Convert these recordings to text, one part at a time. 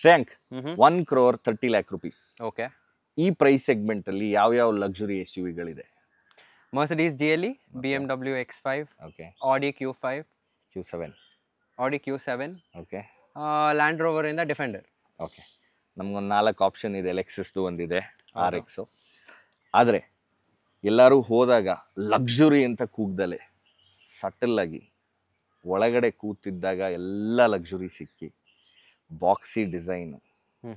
ಶ್ರೇಯಾಂಕ್ 1 crore 30 lakh rupees. Okay. ಈ price segment ಅಲ್ಲಿ ಯಾವ ಲಕ್ಸುರಿ SUV-ಗಳಿದೆ? Mercedes GLE, BMW X5, okay, Audi Q5, Q7, Audi Q7, okay, Land Rover ಇಂದ Defender. Okay. ನಮ್ಗೊಂದು 4 option ಇದೆ. ಲೆಕ್ಸಸ್ದು ಒಂದಿದೆ, RX. ಆದರೆ ಎಲ್ಲರೂ ಹೋದಾಗ ಲಕ್ಸುರಿ ಅಂತ ಕೂಗ್ದಲೆ ಸಟಲ್ ಆಗಿ ಒಳಗಡೆ ಕೂತಿದ್ದಾಗ ಎಲ್ಲ ಲಕ್ಸುರಿ ಸಿಕ್ಕಿ ಬಾಕ್ಸಿ ಡಿಸೈನ್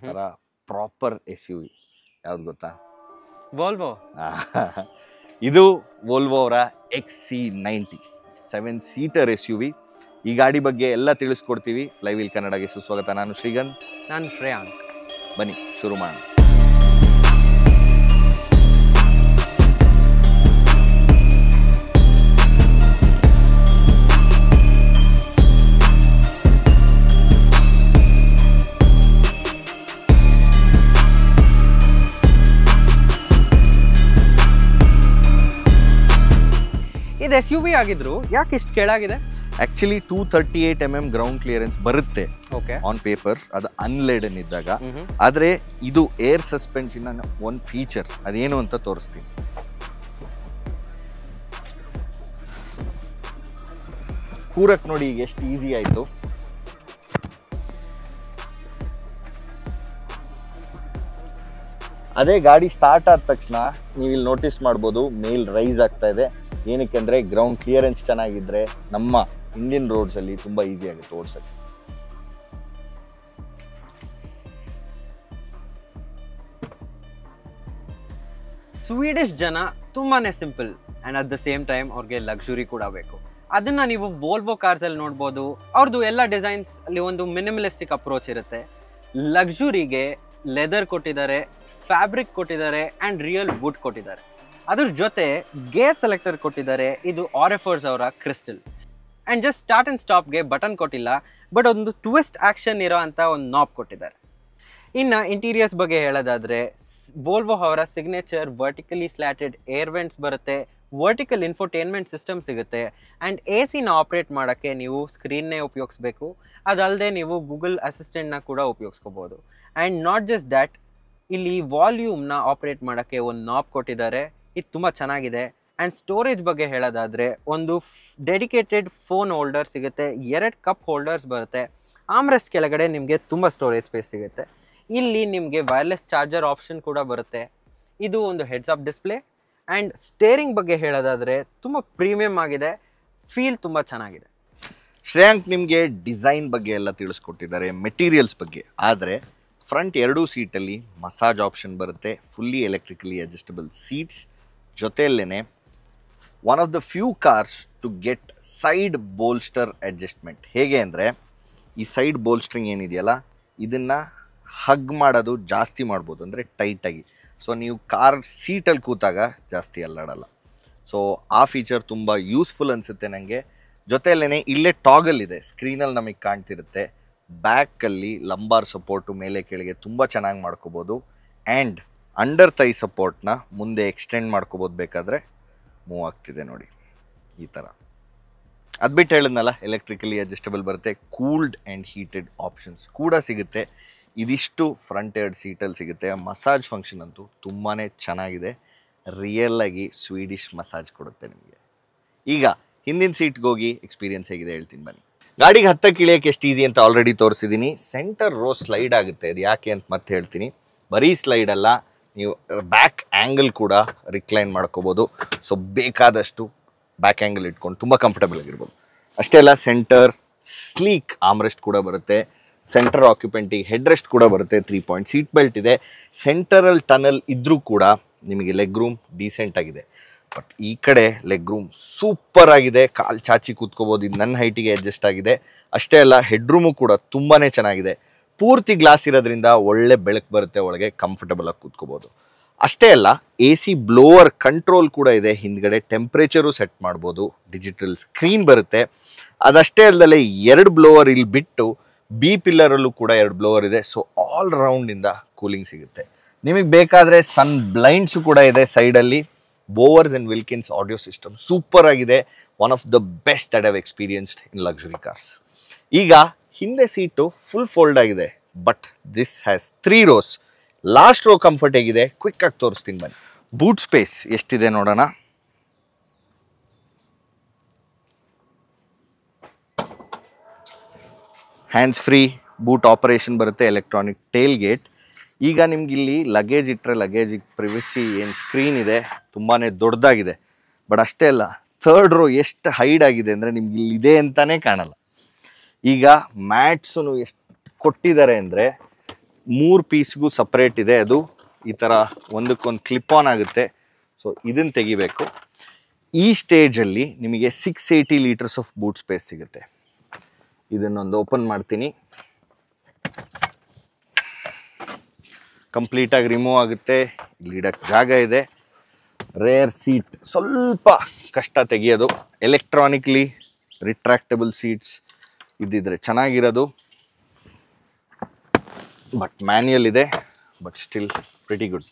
ಥರ ಪ್ರಾಪರ್ SUV ಯಾವ್ದು ಗೊತ್ತಾ? Volvo. ಇದು ವೋಲ್ವೋ ಅವರ XC90 7-seater SUV. ಈ ಗಾಡಿ ಬಗ್ಗೆ ಎಲ್ಲ ತಿಳಿಸ್ಕೊಡ್ತೀವಿ. ಫ್ಲೈವೀಲ್ ಕನ್ನಡಗೆ ಸುಸ್ವಾಗತ. ನಾನು ಶ್ರೀಗಂಧ್. ನಾನು ಶ್ರೇಯಾಂಕ್. ಬನ್ನಿ ಶುರು ಮಾಡೋಣ. ಇದು SUV ಆಗಿದ್ರು ಯಾಕೆ ಇಷ್ಟು ಕೆಳಗಿದೆ? ಆಕ್ಚುಲಿ 238 mm ಗ್ರೌಂಡ್ ಕ್ಲಿಯರೆನ್ಸ್ ಬರುತ್ತೆ ಓಕೆ, ಆನ್ ಪೇಪರ್, ಅದು ಅನ್ಲೇಡನ್ ಇದ್ದಾಗ. ಆದರೆ ಇದು ಏರ್ ಸಸ್ಪೆನ್ಷನ್ ಒಂದು ಫೀಚರ್, ಅದೇನು ಅಂತ ತೋರಿಸ್ತೀನಿ. ಕೂರಕ್ ನೋಡಿ ಈಗ ಎಷ್ಟು ಈಸಿ ಆಯ್ತು. ಅದೇ ಗಾಡಿ ಸ್ಟಾರ್ಟ್ ಆದ ತಕ್ಷಣ ನೀವು ಇಲ್ಲಿ ನೋಟಿಸ್ ಮಾಡ್ಬೋದು, ಮೇಲ್ ರೈಸ್ ಆಗ್ತಾ ಇದೆ. ಏನಕ್ಕೆ ಅಂದರೆ ಗ್ರೌಂಡ್ ಕ್ಲಿಯರೆನ್ಸ್ ಚೆನ್ನಾಗಿದ್ರೆ ನಮ್ಮ ಇಂಡಿಯನ್ ರೋಡ್ಸ್ ಅಲ್ಲಿ ತುಂಬಾ ಈಸಿ ಆಗುತ್ತೆ ಓಡಿಸಕ್ಕೆ. ಸ್ವೀಡಿಶ್ ಜನ ತುಂಬಾನೇ simple and at the same time ಅವ್ರಿಗೆ ಲಕ್ಸುರಿ ಕೂಡ ಬೇಕು. ಅದನ್ನ ನೀವು ವೋಲ್ವೋ ಕಾರ್ಸ್ ಅಲ್ಲಿ ನೋಡ್ಬೋದು. ಅವ್ರದ್ದು ಎಲ್ಲ ಡಿಸೈನ್ಸ್ ಅಲ್ಲಿ ಒಂದು ಮಿನಿಮಲಿಸ್ಟಿಕ್ ಅಪ್ರೋಚ್ ಇರುತ್ತೆ. ಲಕ್ಸುರಿಗೆ ಲೆದರ್ ಕೊಟ್ಟಿದ್ದಾರೆ, ಫ್ಯಾಬ್ರಿಕ್ ಕೊಟ್ಟಿದ್ದಾರೆ ಅಂಡ್ ರಿಯಲ್ ವುಡ್ ಕೊಟ್ಟಿದ್ದಾರೆ. ಅದ್ರ ಜೊತೆ ಗೇರ್ ಸೆಲೆಕ್ಟರ್ ಕೊಟ್ಟಿದ್ದಾರೆ. ಇದು RFers ಅವರ crystal. And just start and ಸ್ಟಾಪ್ಗೆ ಬಟನ್ ಕೊಟ್ಟಿಲ್ಲ, ಬಟ್ ಒಂದು ಟ್ವಿಸ್ಟ್ ಆ್ಯಕ್ಷನ್ ಇರೋ ಅಂಥ ಒಂದು ನಾಬ್ ಕೊಟ್ಟಿದ್ದಾರೆ. ಇನ್ನು ಇಂಟೀರಿಯರ್ಸ್ ಬಗ್ಗೆ ಹೇಳೋದಾದರೆ, ವೋಲ್ವೋ ಅವರ ಸಿಗ್ನೇಚರ್ ವರ್ಟಿಕಲಿ ಸ್ಲ್ಯಾಟೆಡ್ ಏರ್ ವೆಂಟ್ಸ್ ಬರುತ್ತೆ, ವರ್ಟಿಕಲ್ ಇನ್ಫೋಟೈನ್ಮೆಂಟ್ ಸಿಸ್ಟಮ್ ಸಿಗುತ್ತೆ. ಆ್ಯಂಡ್ AC ಆಪ್ರೇಟ್ ಮಾಡೋಕ್ಕೆ ನೀವು ಸ್ಕ್ರೀನ್ನೇ ಉಪಯೋಗಿಸ್ಬೇಕು. ಅದಲ್ಲದೆ ನೀವು ಗೂಗಲ್ ಅಸಿಸ್ಟೆಂಟ್ನ ಕೂಡ ಉಪಯೋಗಿಸ್ಕೋಬೋದು. ಆ್ಯಂಡ್ ನಾಟ್ ಜಸ್ಟ್ ದ್ಯಾಟ್, ಇಲ್ಲಿ ವಾಲ್ಯೂಮ್ನ ಆಪ್ರೇಟ್ ಮಾಡೋಕ್ಕೆ ಒಂದು ನಾಬ್ ಕೊಟ್ಟಿದ್ದಾರೆ. ಇದು ತುಂಬ ಚೆನ್ನಾಗಿದೆ. ಆ್ಯಂಡ್ ಸ್ಟೋರೇಜ್ ಬಗ್ಗೆ ಹೇಳೋದಾದರೆ, ಒಂದು ಡೆಡಿಕೇಟೆಡ್ ಫೋನ್ ಹೋಲ್ಡರ್ ಸಿಗುತ್ತೆ, 2 ಕಪ್ ಹೋಲ್ಡರ್ಸ್ ಬರುತ್ತೆ. ಆಮ್ರೆಸ್ಟ್ ಕೆಳಗಡೆ ನಿಮಗೆ ತುಂಬ ಸ್ಟೋರೇಜ್ ಸ್ಪೇಸ್ ಸಿಗುತ್ತೆ. ಇಲ್ಲಿ ನಿಮಗೆ ವೈರ್ಲೆಸ್ ಚಾರ್ಜರ್ ಆಪ್ಷನ್ ಕೂಡ ಬರುತ್ತೆ. ಇದು ಒಂದು heads up display. And steering ಬಗ್ಗೆ ಹೇಳೋದಾದರೆ ತುಂಬ ಪ್ರೀಮಿಯಮ್ ಆಗಿದೆ, ಫೀಲ್ ತುಂಬ ಚೆನ್ನಾಗಿದೆ. ಶ್ರೇಯಾಂಕ್ ನಿಮಗೆ ಡಿಸೈನ್ ಬಗ್ಗೆ ಎಲ್ಲ ತಿಳಿಸ್ಕೊಟ್ಟಿದ್ದಾರೆ, ಮೆಟೀರಿಯಲ್ಸ್ ಬಗ್ಗೆ. ಆದರೆ ಫ್ರಂಟ್ 2 ಸೀಟಲ್ಲಿ ಮಸಾಜ್ ಆಪ್ಷನ್ ಬರುತ್ತೆ, ಫುಲ್ಲಿ ಎಲೆಕ್ಟ್ರಿಕಲಿ ಅಡ್ಜಸ್ಟಬಲ್ ಸೀಟ್ಸ್. ಜೊತೆಯಲ್ಲೇ one of the few cars to get side bolster adjustment. ಹೇಗೆ ಅಂದರೆ, ಈ ಸೈಡ್ ಬೋಲ್ಸ್ಟ್ರಿಂಗ್ ಏನಿದೆಯಲ್ಲ, ಇದನ್ನು ಹಗ್ ಮಾಡೋದು ಜಾಸ್ತಿ ಮಾಡ್ಬೋದು, ಅಂದರೆ ಟೈಟಾಗಿ. ಸೊ ನೀವು ಕಾರ್ ಸೀಟಲ್ಲಿ ಕೂತಾಗ ಜಾಸ್ತಿ ಅಲ್ಲಾಡಲ್ಲ. ಸೊ ಆ ಫೀಚರ್ ತುಂಬ ಯೂಸ್ಫುಲ್ ಅನಿಸುತ್ತೆ ನನಗೆ. ಜೊತೆಯಲ್ಲೇ ಇಲ್ಲೇ ಟಾಗಲ್ ಇದೆ, ಸ್ಕ್ರೀನಲ್ಲಿ ನಮಗೆ ಕಾಣ್ತಿರುತ್ತೆ. ಬ್ಯಾಕಲ್ಲಿ ಲಂಬಾರ್ ಸಪೋರ್ಟು ಮೇಲೆ ಕೆಳಗೆ ತುಂಬ ಚೆನ್ನಾಗಿ ಮಾಡ್ಕೋಬೋದು. ಆ್ಯಂಡ್ ಅಂಡರ್ ಥೈ ಸಪೋರ್ಟ್ನ ಮುಂದೆ ಎಕ್ಸ್ಟೆಂಡ್ ಮಾಡ್ಕೋಬೋದು, ಬೇಕಾದರೆ ಮೂವ್ ಆಗ್ತಿದೆ ನೋಡಿ ಈ ಥರ. ಅದು ಬಿಟ್ಟು ಹೇಳಿದ್ನಲ್ಲ, ಎಲೆಕ್ಟ್ರಿಕಲಿ ಅಡ್ಜಸ್ಟಬಲ್ ಬರುತ್ತೆ, ಕೂಲ್ಡ್ ಆ್ಯಂಡ್ ಹೀಟೆಡ್ ಆಪ್ಷನ್ಸ್ ಕೂಡ ಸಿಗುತ್ತೆ. ಇದಿಷ್ಟು ಫ್ರಂಟ್ 2 ಸೀಟಲ್ಲಿ ಸಿಗುತ್ತೆ. ಮಸಾಜ್ ಫಂಕ್ಷನ್ ಅಂತೂ ತುಂಬಾ ಚೆನ್ನಾಗಿದೆ, ರಿಯಲ್ಲಾಗಿ ಸ್ವೀಡಿಷ್ ಮಸಾಜ್ ಕೊಡುತ್ತೆ ನಿಮಗೆ. ಈಗ ಹಿಂದಿನ ಸೀಟ್ಗೆ ಹೋಗಿ ಎಕ್ಸ್ಪೀರಿಯನ್ಸ್ ಹೇಗಿದೆ ಹೇಳ್ತೀನಿ ಬನ್ನಿ. ಗಾಡಿಗೆ ಹತ್ತಕ್ಕೆ ಇಳಿಯೋಕ್ಕೆ ಎಷ್ಟು ಈಸಿ ಅಂತ ಆಲ್ರೆಡಿ ತೋರಿಸಿದ್ದೀನಿ. ಸೆಂಟರ್ ರೋ ಸ್ಲೈಡ್ ಆಗುತ್ತೆ, ಅದು ಯಾಕೆ ಅಂತ ಮತ್ತೆ ಹೇಳ್ತೀನಿ. ಬರೀ ಸ್ಲೈಡ್ ಅಲ್ಲ, ನೀವು ಬ್ಯಾಕ್ ಆ್ಯಂಗಲ್ ಕೂಡ ರಿಕ್ಲೈನ್ ಮಾಡ್ಕೋಬೋದು. ಸೊ ಬೇಕಾದಷ್ಟು ಬ್ಯಾಕ್ ಆ್ಯಂಗಲ್ ಇಟ್ಕೊಂಡು ತುಂಬ ಕಂಫರ್ಟಬಲ್ ಆಗಿರ್ಬೋದು. ಅಷ್ಟೇ ಅಲ್ಲ, ಸೆಂಟರ್ ಸ್ಲೀಕ್ ಆಮ್ರೆಸ್ಟ್ ಕೂಡ ಬರುತ್ತೆ. ಸೆಂಟರ್ ಆಕ್ಯುಪೆಂಟಿಗೆ ಹೆಡ್ ರೆಸ್ಟ್ ಕೂಡ ಬರುತ್ತೆ. 3 ಪಾಯಿಂಟ್ ಸೀಟ್ ಬೆಲ್ಟ್ ಇದೆ. ಸೆಂಟರಲ್ ಟನಲ್ ಇದ್ರೂ ಕೂಡ ನಿಮಗೆ ಲೆಗ್ ರೂಮ್ ಡೀಸೆಂಟ್ ಆಗಿದೆ. ಬಟ್ ಈ ಕಡೆ ಲೆಗ್ ರೂಮ್ ಸೂಪರ್ ಆಗಿದೆ, ಕಾಲು ಚಾಚಿ ಕೂತ್ಕೋಬೋದು. ಇದು ನನ್ನ ಹೈಟಿಗೆ ಅಡ್ಜಸ್ಟ್ ಆಗಿದೆ. ಅಷ್ಟೇ ಅಲ್ಲ, ಹೆಡ್ ರೂಮು ಕೂಡ ತುಂಬಾ ಚೆನ್ನಾಗಿದೆ. ಪೂರ್ತಿ ಗ್ಲಾಸ್ ಇರೋದ್ರಿಂದ ಒಳ್ಳೆ ಬೆಳಕು ಬರುತ್ತೆ ಒಳಗೆ, ಕಂಫರ್ಟಬಲ್ ಆಗಿ ಕೂತ್ಕೋಬೋದು. ಅಷ್ಟೇ ಅಲ್ಲ, AC ಬ್ಲೋವರ್ ಕಂಟ್ರೋಲ್ ಕೂಡ ಇದೆ. ಹಿಂದ್ಗಡೆ ಟೆಂಪ್ರೇಚರು ಸೆಟ್ ಮಾಡ್ಬೋದು, ಡಿಜಿಟಲ್ ಸ್ಕ್ರೀನ್ ಬರುತ್ತೆ. ಅದಷ್ಟೇ ಅಲ್ಲದೆ 2 ಬ್ಲೋವರ್ ಇಲ್ಲಿ ಬಿಟ್ಟು B ಪಿಲ್ಲರಲ್ಲೂ ಕೂಡ 2 ಬ್ಲೋವರ್ ಇದೆ. ಸೊ ಆಲ್ ರೌಂಡಿಂದ ಕೂಲಿಂಗ್ ಸಿಗುತ್ತೆ. ನಿಮಗೆ ಬೇಕಾದರೆ ಸನ್ ಬ್ಲೈಂಡ್ಸು ಕೂಡ ಇದೆ ಸೈಡಲ್ಲಿ. Bowers and Wilkins audio system super ಆಗಿದೆ. One of the best that have experienced in luxury cars. ಈಗ ಹಿಂದೆ ಸೀಟು ಫುಲ್ ಫೋಲ್ಡ್ ಆಗಿದೆ. But this has 3 rows. Last row comfort ಹೇಗಿದೆ ಕ್ವಿಕ್ ಆಗಿ ತೋರಿಸ್ತೀನಿ ಬನ್ನಿ. ಬೂಟ್ ಸ್ಪೇಸ್ ಎಷ್ಟಿದೆ ನೋಡೋಣ. ಹ್ಯಾಂಡ್ಸ್ ಫ್ರೀ ಬೂಟ್ ಆಪರೇಷನ್ ಬರುತ್ತೆ, ಎಲೆಕ್ಟ್ರಾನಿಕ್ ಟೇಲ್ ಗೇಟ್. ಈಗ ನಿಮ್ಗೆ ಇಲ್ಲಿ ಲಗೇಜ್ ಇಟ್ಟರೆ ಲಗೇಜಿಗೆ ಪ್ರಿವಸಿ ಏನು ಸ್ಕ್ರೀನ್ ಇದೆ ತುಂಬಾ ದೊಡ್ಡದಾಗಿದೆ. ಬಟ್ ಅಷ್ಟೇ ಅಲ್ಲ, 3rd ರೋ ಎಷ್ಟು ಹೈಡ್ ಆಗಿದೆ ಅಂದರೆ ನಿಮ್ಗೆ ಇಲ್ಲಿ ಇದೆ ಅಂತಲೇ ಕಾಣಲ್ಲ. ಈಗ ಮ್ಯಾಟ್ಸು ಎಷ್ಟು ಕೊಟ್ಟಿದ್ದಾರೆ ಅಂದರೆ 3 ಪೀಸ್ಗೂ ಸಪ್ರೇಟ್ ಇದೆ. ಅದು ಈ ಥರ ಒಂದಕ್ಕೊಂದು ಕ್ಲಿಪ್ ಆನ್ ಆಗುತ್ತೆ. ಸೊ ಇದನ್ನು ತೆಗಿಬೇಕು. ಈ ಸ್ಟೇಜಲ್ಲಿ ನಿಮಗೆ 680 ಲೀಟರ್ಸ್ ಆಫ್ ಬೂಟ್ ಸ್ಪೇಸ್ ಸಿಗುತ್ತೆ. ಇದನ್ನೊಂದು ಓಪನ್ ಮಾಡ್ತೀನಿ. ಕಂಪ್ಲೀಟಾಗಿ ರಿಮೂವ್ ಆಗುತ್ತೆ. ಇಲ್ಲಿ ಇಡಕ್ಕೆ ಜಾಗ ಇದೆ. ರೇರ್ ಸೀಟ್ ಸ್ವಲ್ಪ ಕಷ್ಟ ತೆಗಿಯೋದು. ಎಲೆಕ್ಟ್ರಾನಿಕ್ಲಿ ರಿಟ್ರಾಕ್ಟಬಲ್ ಸೀಟ್ಸ್ ಇದ್ದಿದ್ರೆ ಚೆನ್ನಾಗಿರೋದು. ಬಟ್ ಮ್ಯಾನ್ಯಲ್ ಇದೆ, but still pretty good.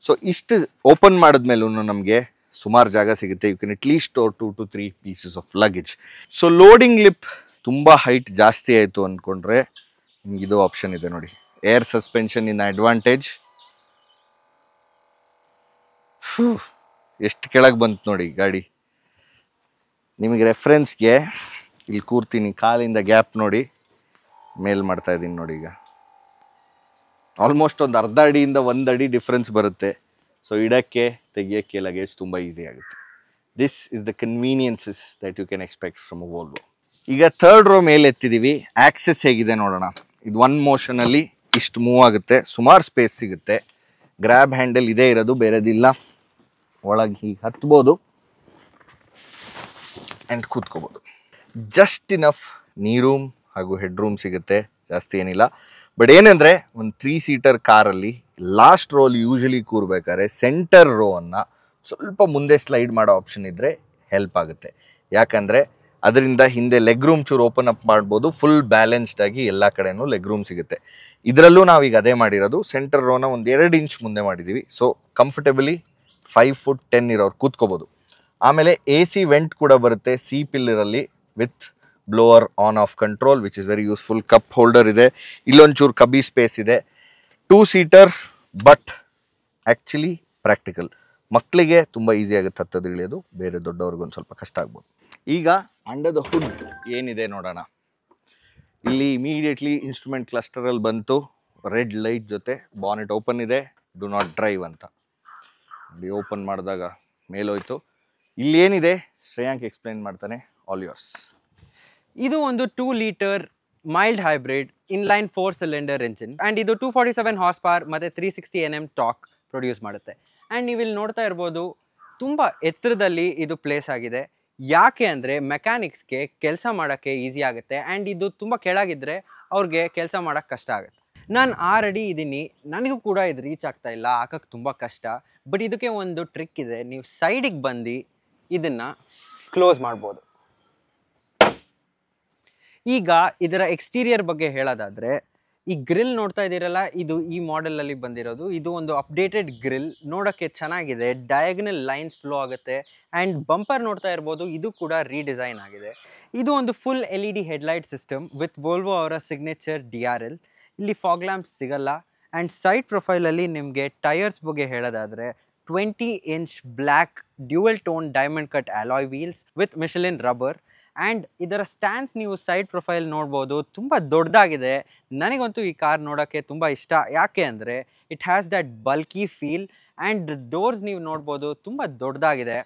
So ಇಷ್ಟು ಓಪನ್ ಮಾಡಿದ್ಮೇಲೂ ನಮಗೆ ಸುಮಾರು ಜಾಗ ಸಿಗುತ್ತೆ. You can at least store 2 to 3 pieces of luggage. So loading lip ತುಂಬ ಹೈಟ್ ಜಾಸ್ತಿ ಆಯಿತು ಅಂದ್ಕೊಂಡ್ರೆ ನಿಮ್ಗೆ ಇದು ಆಪ್ಷನ್ ಇದೆ ನೋಡಿ, ಏರ್ ಸಸ್ಪೆನ್ಷನ್ ಇನ್ ಅಡ್ವಾಂಟೇಜ್. ಎಷ್ಟು ಕೆಳಗೆ ಬಂತು ನೋಡಿ ಗಾಡಿ. ನಿಮಗೆ ರೆಫರೆನ್ಸ್ಗೆ ಇಲ್ಲಿ ಕೂರ್ತೀನಿ, ಕಾಲಿಂದ ಗ್ಯಾಪ್ ನೋಡಿ ಮೇಲ್ ಮಾಡ್ತಾ ಇದ್ದೀನಿ ನೋಡಿ. ಈಗ ಆಲ್ಮೋಸ್ಟ್ ಒಂದು ಅರ್ಧ ಅಡಿಯಿಂದ 1 ಅಡಿ ಡಿಫ್ರೆನ್ಸ್ ಬರುತ್ತೆ. ಸೊ ಇಡಕ್ಕೆ ತೆಗಿಯೋಕ್ಕೆ ಲಗೇಜ್ ತುಂಬ ಈಸಿ ಆಗುತ್ತೆ. This is the conveniences that you can expect from a Volvo. ಈಗ 3rd ರೋ ಮೇಲೆ ಎತ್ತಿದ್ದೀವಿ. ಆಕ್ಸೆಸ್ ಹೇಗಿದೆ ನೋಡೋಣ. ಇದು 1 ಮೋಷನಲ್ಲಿ ಇಷ್ಟು ಮೂವ್ ಆಗುತ್ತೆ, ಸುಮಾರು ಸ್ಪೇಸ್ ಸಿಗುತ್ತೆ. ಗ್ರ್ಯಾಬ್ ಹ್ಯಾಂಡಲ್ ಇದೇ ಇರೋದು, ಬೇರೆದಿಲ್ಲ. ಒಳಗೆ ಹೀಗೆ ಹತ್ಬೋದು ಆ್ಯಂಡ್ ಕೂತ್ಕೋಬೋದು. ಜಸ್ಟ್ ಇನಫ್ ನೀ ರೂಮ್ ಹಾಗೂ ಹೆಡ್ ರೂಮ್ ಸಿಗುತ್ತೆ, ಜಾಸ್ತಿ ಏನಿಲ್ಲ. ಬಟ್ ಏನಂದರೆ ಒಂದು 3 ಸೀಟರ್ ಕಾರಲ್ಲಿ ಲಾಸ್ಟ್ ರೋಲ್ ಯೂಶಲಿ ಕೂರ್ಬೇಕಾದ್ರೆ ಸೆಂಟರ್ ರೋ ಅನ್ನು ಸ್ವಲ್ಪ ಮುಂದೆ ಸ್ಲೈಡ್ ಮಾಡೋ ಆಪ್ಷನ್ ಇದ್ದರೆ ಹೆಲ್ಪ್ ಆಗುತ್ತೆ. ಯಾಕಂದರೆ ಅದರಿಂದ ಹಿಂದೆ ಲೆಗ್ ರೂಮ್ ಚೂರು ಓಪನ್ ಅಪ್ ಮಾಡ್ಬೋದು. ಫುಲ್ ಬ್ಯಾಲೆನ್ಸ್ಡ್ ಆಗಿ ಎಲ್ಲ ಕಡೆನೂ ಲೆಗ್ ರೂಮ್ ಸಿಗುತ್ತೆ. ಇದರಲ್ಲೂ ನಾವೀಗ ಅದೇ ಮಾಡಿರೋದು. ಸೆಂಟರ್ ರೋನ ಒಂದು 2 ಇಂಚ್ ಮುಂದೆ ಮಾಡಿದ್ದೀವಿ. ಸೊ ಕಂಫರ್ಟೇಬಲಿ 5 foot 10 ಇರೋರು ಕೂತ್ಕೋಬೋದು. ಆಮೇಲೆ AC ವೆಂಟ್ ಕೂಡ ಬರುತ್ತೆ ಸಿ ಪಿಲ್ಲರಲ್ಲಿ with blower on off control, which is very useful. Cup holder ಇದೆ, ಇಲ್ಲೊಂಚೂರು ಕಬ್ಬಿ ಸ್ಪೇಸ್ ಇದೆ. 2 ಸೀಟರ್ ಬಟ್ ಆ್ಯಕ್ಚುಲಿ ಪ್ರಾಕ್ಟಿಕಲ್. ಮಕ್ಕಳಿಗೆ ತುಂಬ ಈಸಿ ಆಗುತ್ತೆ ಹತ್ತದು ಇಳಿಯೋದು, ಬೇರೆ ದೊಡ್ಡವ್ರಿಗೊಂದು ಸ್ವಲ್ಪ ಕಷ್ಟ ಆಗ್ಬೋದು. ಈಗ ಅಂಡರ್ ದ ಹುಡ್ ಏನಿದೆ ನೋಡೋಣ. ಇಲ್ಲಿ ಇಮಿಡಿಯೇಟ್ಲಿ ಇನ್ಸ್ಟ್ರೂಮೆಂಟ್ ಕ್ಲಸ್ಟರಲ್ಲಿ ಬಂತು, ರೆಡ್ ಲೈಟ್ ಜೊತೆ ಬಾನೆಟ್ ಓಪನ್ ಇದೆ, ಡು ನಾಟ್ ಡ್ರೈವ್ ಅಂತ. ಇಲ್ಲಿ ಓಪನ್ ಮಾಡಿದಾಗ ಮೇಲೋಯ್ತು. ಇಲ್ಲಿ ಏನಿದೆ ಶ್ರೇಯಾಂಕ್ ಎಕ್ಸ್ಪ್ಲೈನ್ ಮಾಡ್ತಾನೆ, ಆಲ್ ಯೋರ್ಸ್. ಇದು ಒಂದು 2 litre mild hybrid inline 4 cylinder engine and ಇದು 247 ಹಾರ್ಸ್ ಪವರ್ ಮತ್ತು 360 Nm ಟಾರ್ಕ್ ಪ್ರೊಡ್ಯೂಸ್ ಮಾಡುತ್ತೆ. ಆ್ಯಂಡ್ ನೀವು ಇಲ್ಲಿ ನೋಡ್ತಾ ಇರ್ಬೋದು, ತುಂಬ ಎತ್ತರದಲ್ಲಿ ಇದು ಪ್ಲೇಸ್ ಆಗಿದೆ. ಯಾಕೆ ಅಂದರೆ ಮೆಕ್ಯಾನಿಕ್ಸ್ಗೆ ಕೆಲಸ ಮಾಡೋಕ್ಕೆ ಈಸಿ ಆಗುತ್ತೆ. ಆ್ಯಂಡ್ ಇದು ತುಂಬ ಕೆಳಗಿದ್ರೆ ಅವ್ರಿಗೆ ಕೆಲಸ ಮಾಡೋಕ್ಕೆ ಕಷ್ಟ ಆಗುತ್ತೆ. ನಾನು 6 ಅಡಿ ಇದ್ದೀನಿ, ನನಗೂ ಕೂಡ ಇದು ರೀಚ್ ಆಗ್ತಾ ಇಲ್ಲ, ಹಾಕಕ್ಕೆ ತುಂಬ ಕಷ್ಟ. ಬಟ್ ಇದಕ್ಕೆ ಒಂದು ಟ್ರಿಕ್ ಇದೆ. ನೀವು ಸೈಡಿಗೆ ಬಂದು ಇದನ್ನು ಕ್ಲೋಸ್ ಮಾಡ್ಬೋದು. ಈಗ ಇದರ ಎಕ್ಸ್ಟೀರಿಯರ್ ಬಗ್ಗೆ ಹೇಳೋದಾದರೆ, ಈ ಗ್ರಿಲ್ ನೋಡ್ತಾ ಇದ್ದೀರಲ್ಲ, ಇದು ಈ ಮಾಡೆಲಲ್ಲಿ ಬಂದಿರೋದು. ಇದು ಒಂದು ಅಪ್ಡೇಟೆಡ್ ಗ್ರಿಲ್, ನೋಡೋಕ್ಕೆ ಚೆನ್ನಾಗಿದೆ. ಡಯಾಗನಲ್ ಲೈನ್ಸ್ ಫ್ಲೋ ಆಗುತ್ತೆ. ಆ್ಯಂಡ್ ಬಂಪರ್ ನೋಡ್ತಾ ಇರ್ಬೋದು, ಇದು ಕೂಡ ರೀಡಿಸೈನ್ ಆಗಿದೆ. ಇದು ಒಂದು full LED headlight system with Volvo ಅವರ ಸಿಗ್ನೇಚರ್ DRL. ಇಲ್ಲಿ ಫಾಗ್ ಲ್ಯಾಂಪ್ಸ್ ಸಿಗಲ್ಲ. ಆ್ಯಂಡ್ ಸೈಡ್ ಪ್ರೊಫೈಲಲ್ಲಿ ನಿಮಗೆ ಟೈರ್ಸ್ ಬಗ್ಗೆ ಹೇಳೋದಾದರೆ 20 inch black dual tone diamond cut alloy wheels with Michelin rubber. And ಇದರ ಸ್ಟ್ಯಾನ್ಸ್ ನೀವು ಸೈಡ್ ಪ್ರೊಫೈಲ್ ನೋಡ್ಬೋದು, ತುಂಬ ದೊಡ್ಡದಾಗಿದೆ. ನನಗಂತೂ ಈ ಕಾರ್ ನೋಡೋಕ್ಕೆ ತುಂಬ ಇಷ್ಟ. ಯಾಕೆ ಅಂದರೆ it has that bulky feel. And doors ನೀವು ನೋಡ್ಬೋದು, ತುಂಬ ದೊಡ್ಡದಾಗಿದೆ.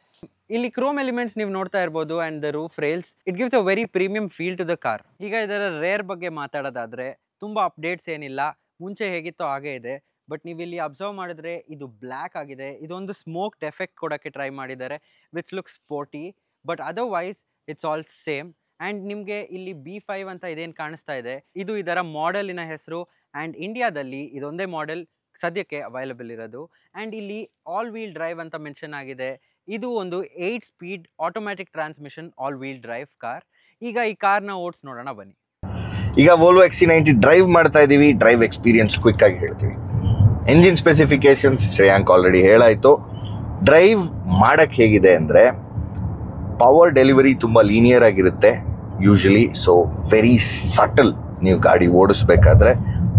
ಇಲ್ಲಿ ಕ್ರೋಮ್ ಎಲಿಮೆಂಟ್ಸ್ ನೀವು ನೋಡ್ತಾ ಇರ್ಬೋದು. And the roof rails, it gives a very premium feel to the car. ಈಗ ಇದರ ರೇರ್ ಬಗ್ಗೆ ಮಾತಾಡೋದಾದರೆ ತುಂಬ ಅಪ್ಡೇಟ್ಸ್ ಏನಿಲ್ಲ, ಮುಂಚೆ ಹೇಗಿತ್ತೋ ಹಾಗೇ ಇದೆ. ಬಟ್ ನೀವು ಇಲ್ಲಿ ಅಬ್ಸರ್ವ್ ಮಾಡಿದ್ರೆ ಇದು ಬ್ಲ್ಯಾಕ್ ಆಗಿದೆ. ಇದೊಂದು ಸ್ಮೋಕ್ಡ್ ಎಫೆಕ್ಟ್ ಕೊಡೋಕ್ಕೆ ಟ್ರೈ ಮಾಡಿದ್ದಾರೆ, which look sporty. But otherwise it's all same. And ನಿಮಗೆ ಇಲ್ಲಿ B5 ಅಂತ ಇದೇನು ಕಾಣಿಸ್ತಾ ಇದೆ, ಇದು ಇದರ ಮಾಡೆಲಿನ ಹೆಸರು. ಆ್ಯಂಡ್ ಇಂಡಿಯಾದಲ್ಲಿ ಇದೊಂದೇ ಮಾಡೆಲ್ ಸದ್ಯಕ್ಕೆ ಅವೈಲಬಲ್ ಇರೋದು. ಆ್ಯಂಡ್ ಇಲ್ಲಿ ಆಲ್ ವೀಲ್ ಡ್ರೈವ್ ಅಂತ ಮೆನ್ಷನ್ ಆಗಿದೆ. ಇದು ಒಂದು 8 speed automatic transmission all wheel drive car. ಈಗ ಈ ಕಾರ್ನ ಓಡಿಸಿ ನೋಡೋಣ ಬನ್ನಿ. ಈಗ ವೋಲ್ವೋ XC90 ಡ್ರೈವ್ ಮಾಡ್ತಾ ಇದ್ದೀವಿ. ಡ್ರೈವ್ ಎಕ್ಸ್ಪೀರಿಯನ್ಸ್ ಕ್ವಿಕ್ ಆಗಿ ಹೇಳ್ತೀವಿ. ಎಂಜಿನ್ ಸ್ಪೆಸಿಫಿಕೇಶನ್ಸ್ ಶ್ರೇಯಾಂಕ್ ಆಲ್ರೆಡಿ ಹೇಳಾಯಿತು. ಡ್ರೈವ್ ಮಾಡೋಕ್ಕೆ ಹೇಗಿದೆ ಅಂದರೆ, ಪವರ್ ಡೆಲಿವರಿ ತುಂಬ ಲೀನಿಯರ್ ಆಗಿರುತ್ತೆ ಯೂಶಲಿ. ಸೊ ವೆರಿ ಸಟಲ್ ನೀವು ಗಾಡಿ ಓಡಿಸ್ಬೇಕಾದ್ರೆ.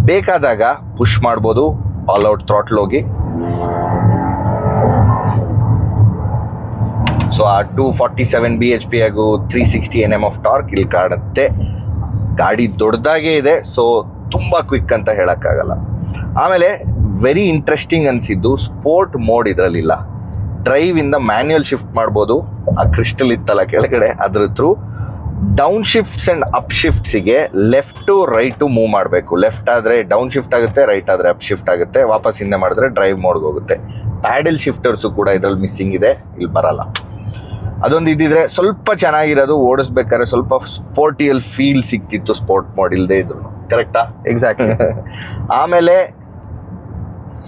ಬೇಕಾದಾಗ ಪುಷ್ ಮಾಡ್ಬೋದು, ಆಲ್ ಔಟ್ ಥ್ರಾಟ್ಲ್ ಹೋಗಿ. ಸೊ ಆ 247 BHP ಹಾಗೂ 360 Nm ಆಫ್ ಟಾರ್ಕ್ ಇಲ್ಲಿ ಕಾಣುತ್ತೆ. ಗಾಡಿ ದೊಡ್ಡದಾಗೇ ಇದೆ, ಸೊ ತುಂಬ ಕ್ವಿಕ್ ಅಂತ ಹೇಳೋಕ್ಕಾಗಲ್ಲ. ಆಮೇಲೆ ವೆರಿ ಇಂಟ್ರೆಸ್ಟಿಂಗ್ ಅನಿಸಿದ್ದು ಸ್ಪೋರ್ಟ್ ಮೋಡ್ ಇದರಲ್ಲಿಲ್ಲ. ಡ್ರೈವಿಂದ ಮ್ಯಾನ್ಯುಯಲ್ ಶಿಫ್ಟ್ ಮಾಡ್ಬೋದು, ಆ ಕ್ರಿಸ್ಟಲ್ ಇತ್ತಲ್ಲ ಕೆಳಗಡೆ ಅದ್ರ through. Down shifts and up ಶಿಫ್ಟ್ಸಿಗೆ ಲೆಫ್ಟ್ ಟು ರೈಟು ಮೂವ್ ಮಾಡಬೇಕು. ಲೆಫ್ಟ್ ಆದರೆ ಡೌನ್ ಶಿಫ್ಟ್ ಆಗುತ್ತೆ, ರೈಟ್ ಆದರೆ ಅಪ್ ಶಿಫ್ಟ್ ಆಗುತ್ತೆ. ವಾಪಸ್ ಹಿಂದೆ ಮಾಡಿದ್ರೆ ಡ್ರೈವ್ ಮೋಡ್ಗೆ ಹೋಗುತ್ತೆ. ಪ್ಯಾಡಲ್ ಶಿಫ್ಟರ್ಸು ಕೂಡ ಇದರಲ್ಲಿ ಮಿಸ್ಸಿಂಗ್ ಇದೆ, ಇಲ್ಲಿ ಬರಲ್ಲ. ಅದೊಂದು ಇದ್ದಿದ್ರೆ ಸ್ವಲ್ಪ ಚೆನ್ನಾಗಿರೋದು, ಓಡಿಸ್ಬೇಕಾದ್ರೆ ಸ್ವಲ್ಪ ಸ್ಪೋರ್ಟಿಯಲ್ ಫೀಲ್ ಸಿಗ್ತಿತ್ತು ಸ್ಪೋರ್ಟ್ ಮೋಡ್ ಇಲ್ಲದೆ ಇದ್ರು. ಕರೆಕ್ಟಾ? ಎಕ್ಸಾಕ್ಟ್ಲಿ. ಆಮೇಲೆ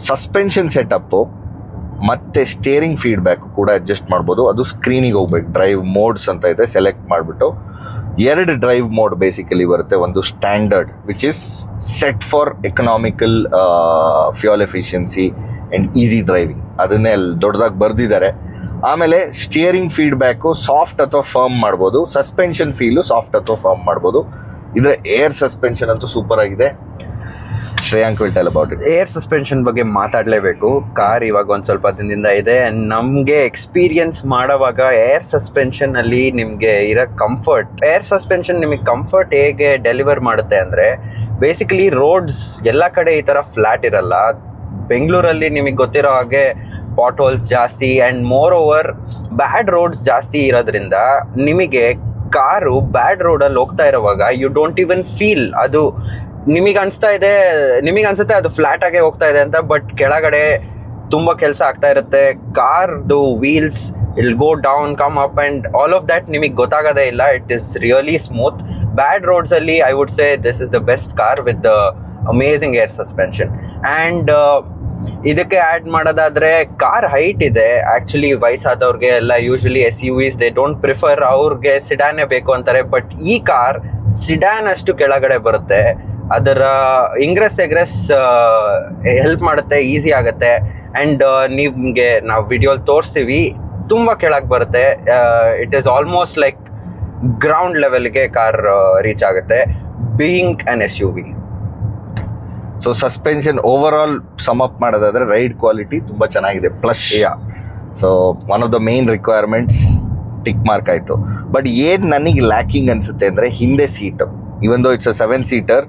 ಸಸ್ಪೆನ್ಷನ್ ಸೆಟಪ್ಪು ಮತ್ತು ಸ್ಟೇರಿಂಗ್ ಫೀಡ್ಬ್ಯಾಕ್ ಕೂಡ ಅಡ್ಜಸ್ಟ್ ಮಾಡ್ಬೋದು. ಅದು ಸ್ಕ್ರೀನಿಗೆ ಹೋಗ್ಬೇಕು. ಡ್ರೈವ್ ಮೋಡ್ಸ್ ಅಂತ ಇದೆ, ಸೆಲೆಕ್ಟ್ ಮಾಡಿಬಿಟ್ಟು 2 ಡ್ರೈವ್ ಮೋಡ್ ಬೇಸಿಕಲಿ ಬರುತ್ತೆ. ಒಂದು standard which is set for economical fuel efficiency and easy driving, ಅದನ್ನೇ ಅಲ್ಲಿ ದೊಡ್ಡದಾಗಿ ಬರೆದಿದ್ದಾರೆ. ಆಮೇಲೆ ಸ್ಟಿಯರಿಂಗ್ ಫೀಡ್ಬ್ಯಾಕು ಸಾಫ್ಟ್ ಅಥವಾ ಫರ್ಮ್ ಮಾಡ್ಬೋದು, ಸಸ್ಪೆನ್ಷನ್ ಫೀಲು ಸಾಫ್ಟ್ ಅಥವಾ ಫರ್ಮ್ ಮಾಡ್ಬೋದು. ಇದರ ಏರ್ ಸಸ್ಪೆನ್ಷನ್ ಅಂತೂ ಸೂಪರ್ ಆಗಿದೆ. Shreyank will tell about it. Air suspension ಬಗ್ಗೆ ಮಾತಾಡಲೇಬೇಕು. ಕಾರ್ ಇವಾಗ ಒಂದು ಸ್ವಲ್ಪ ದಿನದಿಂದ ಇದೆ. ನಮಗೆ ಎಕ್ಸ್ಪೀರಿಯನ್ಸ್ ಮಾಡೋವಾಗ ಏರ್ ಸಸ್ಪೆನ್ಷನ್ ಅಲ್ಲಿ ನಿಮಗೆ ಇರೋ ಕಂಫರ್ಟ್, ಏರ್ ಸಸ್ಪೆನ್ಷನ್ ನಿಮಗೆ ಕಂಫರ್ಟ್ ಹೇಗೆ ಡೆಲಿವರ್ ಮಾಡುತ್ತೆ ಅಂದರೆ, ಬೇಸಿಕಲಿ ರೋಡ್ಸ್ ಎಲ್ಲ ಕಡೆ ಈ ಥರ ಫ್ಲ್ಯಾಟ್ ಇರಲ್ಲ. ಬೆಂಗಳೂರಲ್ಲಿ ನಿಮಗೆ ಗೊತ್ತಿರೋ ಹಾಗೆ ಪಾಟ್ ಹೋಲ್ಸ್ ಜಾಸ್ತಿ and more over bad roads ಜಾಸ್ತಿ ಇರೋದ್ರಿಂದ ನಿಮಗೆ ಕಾರು ಬ್ಯಾಡ್ ರೋಡಲ್ಲಿ ಹೋಗ್ತಾ ಇರೋವಾಗ ಯು ಡೋಂಟ್ ಇವನ್ ಫೀಲ್. ಅದು ನಿಮಗೆ ಅನ್ಸುತ್ತೆ ಅದು ಫ್ಲಾಟ್ ಆಗೇ ಹೋಗ್ತಾ ಇದೆ ಅಂತ, ಬಟ್ ಕೆಳಗಡೆ ತುಂಬ ಕೆಲಸ ಆಗ್ತಾ ಇರುತ್ತೆ. ಕಾರ್ದು wheels will go down, come up and all of that ನಿಮಗೆ ಗೊತ್ತಾಗೋದೇ ಇಲ್ಲ. It is really smooth. Bad ರೋಡ್ಸಲ್ಲಿ I would say this is the best car with the amazing air suspension. And ಇದಕ್ಕೆ ಆ್ಯಡ್ ಮಾಡೋದಾದರೆ ಕಾರ್ ಹೈಟ್ ಇದೆ. Actually ವಯಸ್ಸಾದವ್ರಿಗೆ ಎಲ್ಲ usually SUVs they don't prefer, ಅವ್ರಿಗೆ ಸಿಡಾನೇ ಬೇಕು ಅಂತಾರೆ. ಬಟ್ ಈ ಕಾರ್ ಸಿಡಾನ್ ಅಷ್ಟು ಕೆಳಗಡೆ ಬರುತ್ತೆ. ಅದರ ಇಂಗ್ರೆಸ್ ಎಗ್ರೆಸ್ ಹೆಲ್ಪ್ ಮಾಡುತ್ತೆ, ಈಸಿ ಆಗುತ್ತೆ. ಆ್ಯಂಡ್ ನಿಮಗೆ ನಾವು ವಿಡಿಯೋಲಿ ತೋರಿಸ್ತೀವಿ, ತುಂಬ ಕೆಳಗೆ ಬರುತ್ತೆ. It is almost like ground ಲೆವೆಲ್ಗೆ ಕಾರ್ ರೀಚ್ ಆಗುತ್ತೆ being an SUV. So suspension over all sum up ಮಾಡೋದಾದ್ರೆ ರೈಡ್ ಕ್ವಾಲಿಟಿ ತುಂಬ ಚೆನ್ನಾಗಿದೆ. Plus so one of the main requirements tick mark ಆಯಿತು. ಬಟ್ ಏನು ನನಗೆ ಲ್ಯಾಕಿಂಗ್ ಅನಿಸುತ್ತೆ ಅಂದರೆ ಹಿಂದೆ seat, even though it's a 7-seater,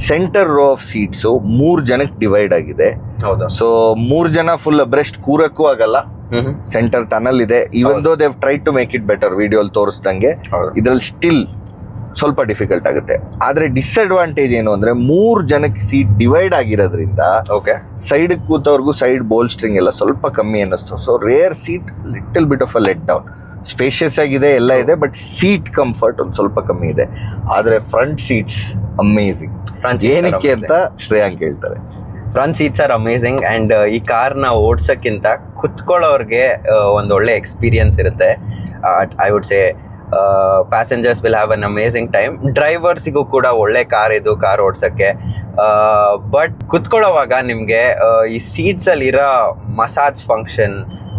centre row of seats 3 ಜನಕ್ಕೆ ಡಿವೈಡ್ ಆಗಿದೆ. ಸೊ 3 ಜನ ಫುಲ್ ಅಬ್ರೆಸ್ಟ್ ಕೂರಕ್ಕೂ ಆಗಲ್ಲ. ಸೆಂಟರ್ ಟನಲ್ ಇದೆ. Even though they've try to make it better, ವಿಡಿಯೋಲಿ ತೋರಿಸ್ದಂಗೆ ಇದ್ರಲ್ಲಿ ಸ್ಟಿಲ್ ಸ್ವಲ್ಪ ಡಿಫಿಕಲ್ಟ್ ಆಗುತ್ತೆ. ಆದ್ರೆ ಡಿಸ್ಅಡ್ವಾಂಟೇಜ್ ಏನು ಅಂದ್ರೆ 3 ಜನಕ್ಕೆ ಸೀಟ್ ಡಿವೈಡ್ ಆಗಿರೋದ್ರಿಂದ ಸೈಡ್ ಕೂತವ್ರಿಗೂ ಸೈಡ್ ಬೋಲ್ಸ್ಟ್ರಿಂಗ್ ಎಲ್ಲ ಸ್ವಲ್ಪ ಕಮ್ಮಿ ಅನ್ನಿಸ್ತು. So rear seat, little bit of a let down. Spacious ಆಗಿದೆ, ಎಲ್ಲ ಇದೆ, ಬಟ್ ಸೀಟ್ ಕಂಫರ್ಟ್ ಒಂದು ಸ್ವಲ್ಪ ಕಮ್ಮಿ ಇದೆ. ಆದ್ರೆ ಫ್ರಂಟ್ ಸೀಟ್ಸ್ ಅಮೇಝಿಂಗ್. ಏನಕ್ಕೆ ಅಂತ ಶ್ರೇಯಾಂಕ್ ಹೇಳ್ತಾರೆ. Front seats are amazing. And ಈ ಕಾರ್ನ ಓಡ್ಸೋಕ್ಕಿಂತ ಕುತ್ಕೊಳ್ಳೋರಿಗೆ ಒಂದು ಒಳ್ಳೆ ಎಕ್ಸ್ಪೀರಿಯನ್ಸ್ ಇರುತ್ತೆ. I would say passengers will have an amazing time. ಡ್ರೈವರ್ಸಿಗೂ ಕೂಡ ಒಳ್ಳೆ ಕಾರ್ ಇದು, ಕಾರ್ ಓಡ್ಸೋಕ್ಕೆ. ಬಟ್ ಕುತ್ಕೊಳ್ಳೋವಾಗ ನಿಮಗೆ ಈ ಸೀಟ್ಸಲ್ಲಿರೋ ಮಸಾಜ್ ಫಂಕ್ಷನ್,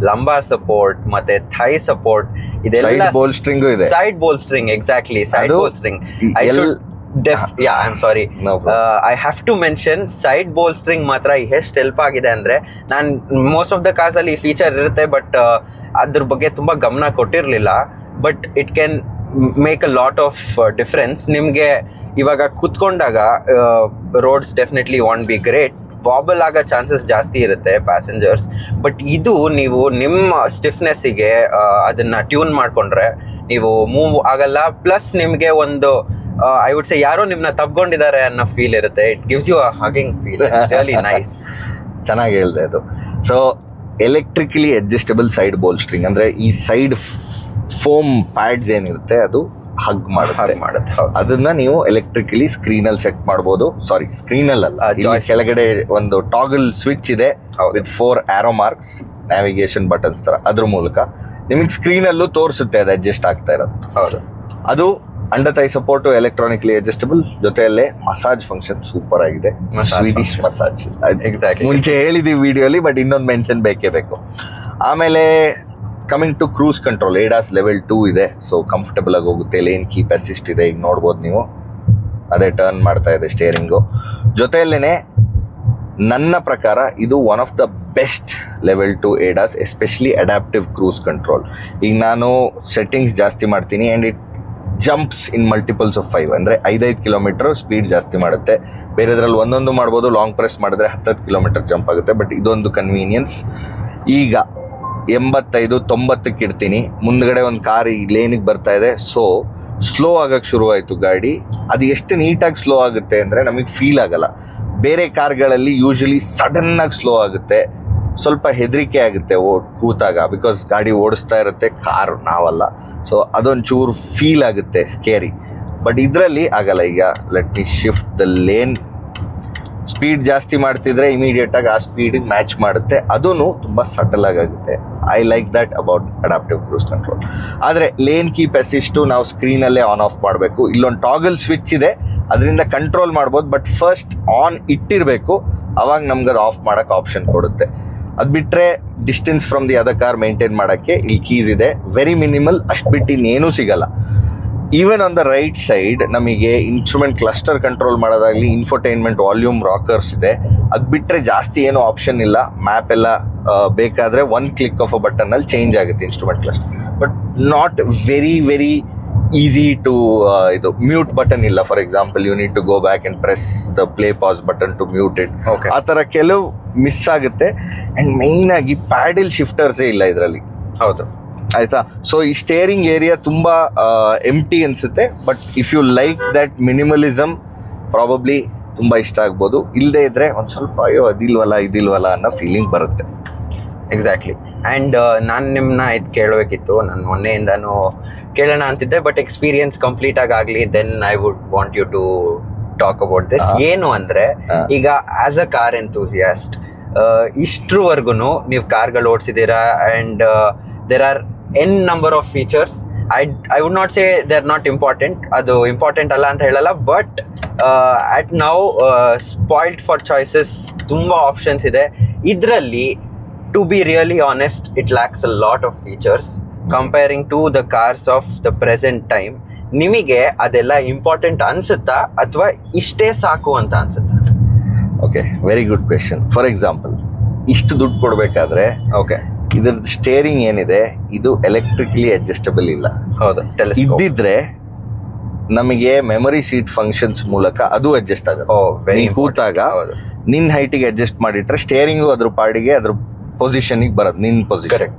ಲಂಬಾರ್ ಸಪೋರ್ಟ್ ಮತ್ತೆ ಥೈ ಸಪೋರ್ಟ್, ಇದೆಲ್ಲ ಸೈಡ್ ಬೋಲ್ಸ್ಟ್ರಿಂಗು ಇದೆ. Side bolstering, exactly, side bolstering. I have to mention side bolstering ಮಾತ್ರ ಎಷ್ಟು ಹೆಲ್ಪ್ ಆಗಿದೆ ಅಂದ್ರೆ, ನಾನು ಮೋಸ್ಟ್ ಆಫ್ ದ ಕಾರ್ಸ್ ಅಲ್ಲಿ ಈ ಫೀಚರ್ ಇರುತ್ತೆ, ಬಟ್ ಅದ್ರ ಬಗ್ಗೆ ತುಂಬಾ ಗಮನ ಕೊಟ್ಟಿರಲಿಲ್ಲ. But it can make a lot of difference. ನಿಮಗೆ ಇವಾಗ ಕುತ್ಕೊಂಡಾಗ roads definitely won't be great, wobble ಆಗೋ ಚಾನ್ಸಸ್ ಜಾಸ್ತಿ ಇರುತ್ತೆ ಪ್ಯಾಸೆಂಜರ್ಸ್. ಬಟ್ ಇದು ನೀವು ನಿಮ್ಮ ಸ್ಟಿಫ್ನೆಸ್ಸಿಗೆ ಅದನ್ನ ಟ್ಯೂನ್ ಮಾಡ್ಕೊಂಡ್ರೆ ನೀವು ಮೂವ್ ಆಗಲ್ಲ. ಪ್ಲಸ್ ನಿಮಗೆ ಒಂದು ಐ ವುಡ್ ಸೇ ಯಾರೋ ನಿಮ್ಮನ್ನ ತಪ್ಕೊಂಡಿದ್ದಾರೆ ಅನ್ನೋ ಫೀಲ್ ಇರುತ್ತೆ. It gives you a hugging feel. It's really nice. ಚೆನ್ನಾಗಿ ಹೇಳಿದೆ ಅದು. So electrically adjustable side bolstering ಅಂದರೆ ಈ ಸೈಡ್ ಫೋಮ್ ಪ್ಯಾಡ್ಸ್ ಏನಿರುತ್ತೆ ಅದು ಹಗ್ ಮಾಡುತ್ತೆ. ಅದನ್ನ ನೀವು ಎಲೆಕ್ಟ್ರಿಕಲಿ ಸ್ಕ್ರೀನಲ್ಲಿ ಸೆಟ್ ಮಾಡ್ಬೋದು. ಸಾರಿ, ಸ್ಕ್ರೀನಲ್ಲಿ ಅಲ್ಲ, ಕೆಳಗಡೆ ಒಂದು ಟಾಗಲ್ ಸ್ವಿಚ್ ಇದೆ with 4 arrow marks, navigation buttons ತರ. ಅದ್ರ ಮೂಲಕ ನಿಮಗೆ ಸ್ಕ್ರೀನಲ್ಲೂ ತೋರಿಸುತ್ತೆ ಅದು ಅಡ್ಜಸ್ಟ್ ಆಗ್ತಾ ಇರೋದು. ಹೌದು, ಅದು under thigh support, electronically adjustable, ಜೊತೆಯಲ್ಲೇ ಮಸಾಜ್ ಫಂಕ್ಷನ್ ಸೂಪರ್ ಆಗಿದೆ. ಸ್ವೀಡಿಶ್ ಮಸಾಜ್ ಮುಂಚೆ ಹೇಳಿದೀವಿ ವಿಡಿಯೋಲಿ, ಬಟ್ ಇನ್ನೊಂದು ಮೆನ್ಷನ್ ಬೇಕೇ ಬೇಕು. ಆಮೇಲೆ coming to cruise control, ADAS level 2 ಇದೆ. ಸೊ ಕಂಫರ್ಟಬಲ್ ಆಗಿ ಹೋಗುತ್ತೆ. ಲೇನ್ ಕೀಪ್ ಅಸಿಸ್ಟ್ ಇದೆ, ಈಗ ನೋಡ್ಬೋದು ನೀವು. ಅದೇ ಟರ್ನ್ ಮಾಡ್ತಾ ಇದೆ ಸ್ಟೇರಿಂಗು. ಜೊತೆಯಲ್ಲೇನೆ ನನ್ನ ಪ್ರಕಾರ ಇದು one of the best level 2 ADAS, especially adaptive cruise control. ಈಗ ನಾನು ಸೆಟ್ಟಿಂಗ್ಸ್ ಜಾಸ್ತಿ ಮಾಡ್ತೀನಿ and it jumps in multiples of 5, ಅಂದರೆ 5 ಕಿಲೋಮೀಟರ್ ಸ್ಪೀಡ್ ಜಾಸ್ತಿ ಮಾಡುತ್ತೆ. ಬೇರೆದ್ರಲ್ಲಿ ಒಂದೊಂದು ಮಾಡ್ಬೋದು, ಲಾಂಗ್ ಪ್ರೆಸ್ ಮಾಡಿದ್ರೆ 10 ಕಿಲೋಮೀಟರ್ ಜಂಪ್ ಆಗುತ್ತೆ. ಬಟ್ ಇದೊಂದು ಕನ್ವೀನಿಯನ್ಸ್. ಈಗ 85-90ಕ್ಕೆ ಇಡ್ತೀನಿ, ಮುಂದ್ಗಡೆ ಒಂದು ಕಾರ್ ಈ ಲೇನಿಗೆ ಬರ್ತಾ ಇದೆ, ಸೊ ಸ್ಲೋ ಆಗಕ್ಕೆ ಶುರುವಾಯಿತು ಗಾಡಿ. ಅದು ಎಷ್ಟು ನೀಟಾಗಿ ಸ್ಲೋ ಆಗುತ್ತೆ ಅಂದರೆ ನಮಗೆ ಫೀಲ್ ಆಗಲ್ಲ. ಬೇರೆ ಕಾರ್ಗಳಲ್ಲಿ ಯೂಶಲಿ ಸಡನ್ನಾಗಿ ಸ್ಲೋ ಆಗುತ್ತೆ, ಸ್ವಲ್ಪ ಹೆದರಿಕೆ ಆಗುತ್ತೆ ಕೂತಾಗ, ಬಿಕಾಸ್ ಗಾಡಿ ಓಡಿಸ್ತಾ ಇರುತ್ತೆ, ಕಾರ್ ನಾವಲ್ಲ. ಸೊ ಅದೊಂಚೂರು ಫೀಲ್ ಆಗುತ್ತೆ ಸ್ಕೇರಿ. ಬಟ್ ಇದರಲ್ಲಿ ಆಗಲ್ಲ. ಈಗ let me shift the lane. Speed ಜಾಸ್ತಿ ಮಾಡ್ತಿದ್ರೆ ಇಮಿಡಿಯೇಟಾಗಿ ಆ ಸ್ಪೀಡಿಗೆ ಮ್ಯಾಚ್ ಮಾಡುತ್ತೆ. ಅದೂ ತುಂಬ ಸಟಲ್ ಆಗುತ್ತೆ. I like that about adaptive cruise control. ಆದರೆ ಲೇನ್ ಕೀಪ್ ಅಸಿಸ್ಟು ನಾವು ಸ್ಕ್ರೀನಲ್ಲೇ ಆನ್ ಆಫ್ ಮಾಡಬೇಕು. ಇಲ್ಲೊಂದು ಟಾಗಲ್ ಸ್ವಿಚ್ ಇದೆ, ಅದರಿಂದ ಕಂಟ್ರೋಲ್ ಮಾಡ್ಬೋದು. ಬಟ್ ಫಸ್ಟ್ ಆನ್ ಇಟ್ಟಿರಬೇಕು, ಅವಾಗ ನಮ್ಗೆ ಅದು ಆಫ್ ಮಾಡೋಕ್ಕೆ ಆಪ್ಷನ್ ಕೊಡುತ್ತೆ. ಅದು ಬಿಟ್ಟರೆ distance from the other car maintain ಮಾಡೋಕ್ಕೆ ಇಲ್ಲಿ ಕೀಸ್ ಇದೆ, ವೆರಿ ಮಿನಿಮಲ್. ಅಷ್ಟು ಬಿಟ್ಟು ಇನ್ನೇನೂ ಸಿಗಲ್ಲ. Even on the right side ನಮಗೆ ಇನ್ಸ್ಟ್ರೂಮೆಂಟ್ ಕ್ಲಸ್ಟರ್ ಕಂಟ್ರೋಲ್ ಮಾಡೋದಾಗಲಿ, ಇನ್ಫೋಟೈನ್ಮೆಂಟ್ ವಾಲ್ಯೂಮ್ ರಾಕರ್ಸ್ ಇದೆ. ಅದು ಬಿಟ್ಟರೆ ಜಾಸ್ತಿ ಏನೂ ಆಪ್ಷನ್ ಇಲ್ಲ. ಮ್ಯಾಪ್ ಎಲ್ಲ ಬೇಕಾದರೆ 1 ಕ್ಲಿಕ್ ಆಫ್ ಅ ಬಟನ್ನಲ್ಲಿ ಚೇಂಜ್ ಆಗುತ್ತೆ instrument cluster. But not very easy to ಇದು ಮ್ಯೂಟ್ ಬಟನ್ ಇಲ್ಲ. For example you need to go back and press the play pause button to mute it. ಆ ಥರ ಕೆಲವು ಮಿಸ್ ಆಗುತ್ತೆ. ಆ್ಯಂಡ್ ಮೇಯ್ನಾಗಿ paddle ಶಿಫ್ಟರ್ಸೇ ಇಲ್ಲ ಇದರಲ್ಲಿ. ಹೌದು, ಆಯ್ತಾ. ಸೊ ಈ ಸ್ಟೇರಿಂಗ್ ಏರಿಯಾ ತುಂಬ ಎಂಟಿ ಅನಿಸುತ್ತೆ. But if you like that minimalism probably ತುಂಬ ಇಷ್ಟ ಆಗ್ಬೋದು. ಇಲ್ಲದೆ ಇದ್ದರೆ ಒಂದು ಸ್ವಲ್ಪ ಅಯ್ಯೋ ಇದಿಲ್ವಲ್ಲ ಅನ್ನೋ ಫೀಲಿಂಗ್ ಬರುತ್ತೆ. ಎಕ್ಸಾಕ್ಟ್ಲಿ. ಆ್ಯಂಡ್ ನಾನು ನಿಮ್ಮನ್ನ ಇದು ಕೇಳಬೇಕಿತ್ತು, ನಾನು ಮೊನ್ನೆಯಿಂದನೂ ಕೇಳೋಣ ಅಂತಿದ್ದೆ. ಬಟ್ ಎಕ್ಸ್ಪೀರಿಯನ್ಸ್ ಕಂಪ್ಲೀಟ್ ಆಗಲಿ, then I would want you to talk about this. ಏನು ಅಂದರೆ, ಈಗ ಆಸ್ ಅ ಕಾರ್ ಎಂಥೂಸಿಯಾಸ್ಟ್ ಇಷ್ಟ್ರವರೆಗೂ ನೀವು ಕಾರ್ಗಳು ಓಡಿಸಿದ್ದೀರಾ, and there are n number of features. I would not say they're not important. ಅದು ಇಂಪಾರ್ಟೆಂಟ್ ಅಲ್ಲ ಅಂತ ಹೇಳಲ್ಲ. But at now spoiled for choices, ತುಂಬ ಆಪ್ಷನ್ಸ್ ಇದೆ. ಇದರಲ್ಲಿ to be really honest, it lacks a lot of features comparing to the cars of the present time. ನಿಮಗೆ ಅದೆಲ್ಲ important ಅನ್ಸುತ್ತಾ ಅಥವಾ ಇಷ್ಟೇ ಸಾಕು ಅಂತ ಅನ್ಸುತ್ತಾ? Okay, very good question. For example, ಇಷ್ಟು ದುಡ್ಡು ಕೊಡಬೇಕಾದ್ರೆ ಓಕೆ, ಇದ್ರದ್ದು ಸ್ಟೇರಿಂಗ್ ಏನಿದೆ ಇದು ಎಲೆಕ್ಟ್ರಿಕಲಿ ಅಡ್ಜಸ್ಟಬಲ್ ಇಲ್ಲ. ಹೌದು, ಇದ್ದಿದ್ರೆ ನಮಗೆ ಮೆಮೊರಿ ಸೀಟ್ ಫಂಕ್ಷನ್ಸ್ ಮೂಲಕ ಅದು ಅಡ್ಜಸ್ಟ್ ಆಗುತ್ತೆ. ನೀನ್ ಕೂತಾಗ ನಿನ್ ಹೈಟಿಗೆ ಅಡ್ಜಸ್ಟ್ ಮಾಡಿಟ್ರೆ ಸ್ಟೇರಿಂಗು ಅದ್ರ ಪಾಡಿಗೆ ಅದ್ರ ಪೊಸಿಷನ್ಗೆ ಬರೋದು, ನಿನ್ ಪೊಸಿಷನ್.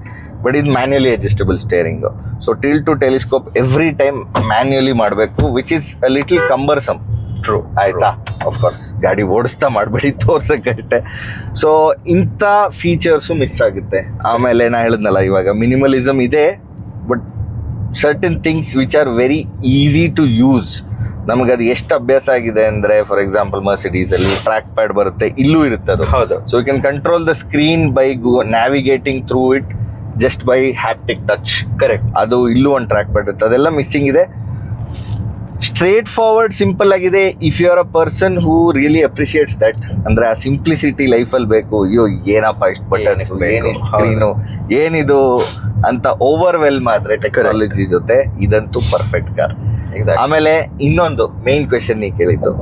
ಬಟ್ ಇದು manually adjustable steering. So tilt to telescope every time manually ಮಾಡಬೇಕು, which is a little cumbersome. True, ಆಯ್ತಾ. ಅಫ್ಕೋರ್ಸ್ ಗಾಡಿ ಓಡಿಸ್ತಾ ಮಾಡಬೇಡಿ, ತೋರ್ಸಕ್ಕಷ್ಟೇ. ಸೊ ಇಂಥ ಫೀಚರ್ಸು ಮಿಸ್ ಆಗುತ್ತೆ. ಆಮೇಲೆ ನಾ ಹೇಳಿದ್ನಲ್ಲ, ಇವಾಗ ಮಿನಿಮಲಿಸಮ್ ಇದೆ, but certain things which are very easy to use. ನಮ್ಗೆ ಅದು ಎಷ್ಟು ಅಭ್ಯಾಸ ಆಗಿದೆ ಅಂದರೆ, ಫಾರ್ ಎಕ್ಸಾಂಪಲ್ ಮರ್ಸಿಡೀಸಲ್ಲಿ ಟ್ರ್ಯಾಕ್ ಪ್ಯಾಡ್ ಬರುತ್ತೆ, ಇಲ್ಲೂ ಇರುತ್ತೆ ಅದು. ಹೌದು. So you can control the screen by navigating through it just by haptic touch. Correct. ಅದು ಇಲ್ಲೂ ಒಂದು ಟ್ರ್ಯಾಕ್ ಪ್ಯಾಡ್ ಇರುತ್ತೆ, ಅದೆಲ್ಲ ಮಿಸ್ಸಿಂಗ್ ಇದೆ. ಸ್ಟ್ರೇಟ್ ಫಾರ್ವರ್ಡ್ ಸಿಂಪಲ್ ಆಗಿದೆ. If you are a person who really appreciates that, ಅಂದ್ರೆ ಆ ಸಿಂಪ್ಲಿಸಿಟಿ ಲೈಫಲ್ಲಿ ಬೇಕು. ಅಯ್ಯೋ ಏನಪ್ಪ ಇಷ್ಟು ಬಟನ್, ಏನಿಷ್ಟು ಸ್ಕ್ರೀನು, ಏನಿದು ಅಂತ ಓವರ್ವೆಲ್ಮ್ ಆದ್ರೆ ಟೆಕ್ನಾಲಜಿ ಜೊತೆ ಇದಂತೂ ಪರ್ಫೆಕ್ಟ್ ಕಾರ್. ಆಮೇಲೆ ಇನ್ನೊಂದು ಮೇನ್ ಕ್ವೆಶನ್ ನೀ ಕೇಳಿದ್ದು,